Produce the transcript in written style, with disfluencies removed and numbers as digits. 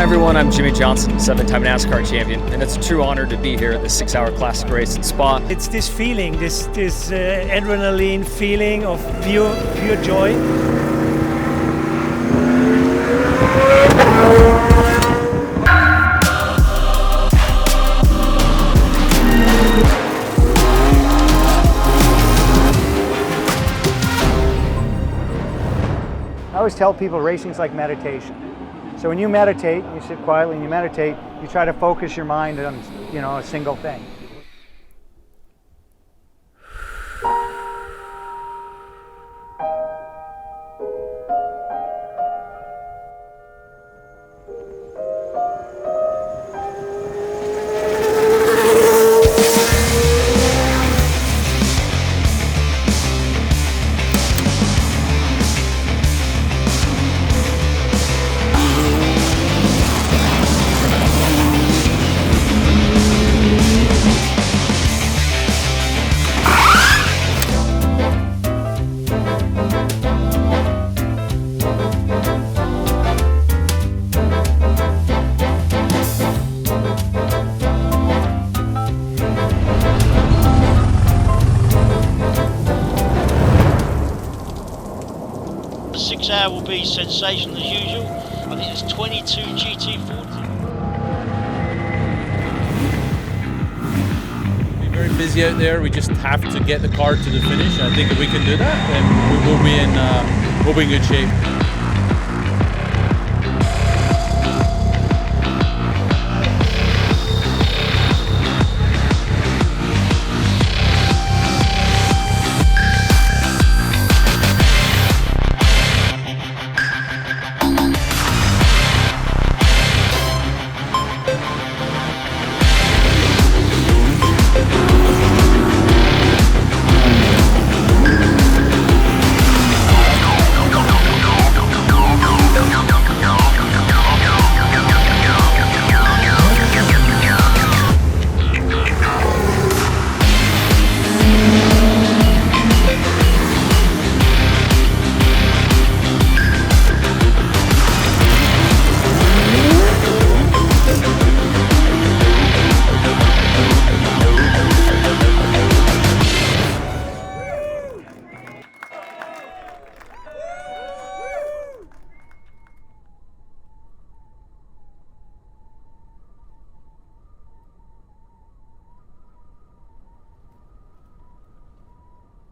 Hi everyone, I'm Jimmy Johnson, 7-time NASCAR champion, and it's a true honor to be here at the 6-hour classic race in Spa. It's this feeling, this adrenaline feeling of pure joy. I always tell people racing's like meditation. So when you meditate, you sit quietly and you meditate, you try to focus your mind on, a single thing. The 6-hour will be sensational as usual. I think there's 22 GT40. We're very busy out there. We just have to get the car to the finish. I think if we can do that, then we'll be in good shape.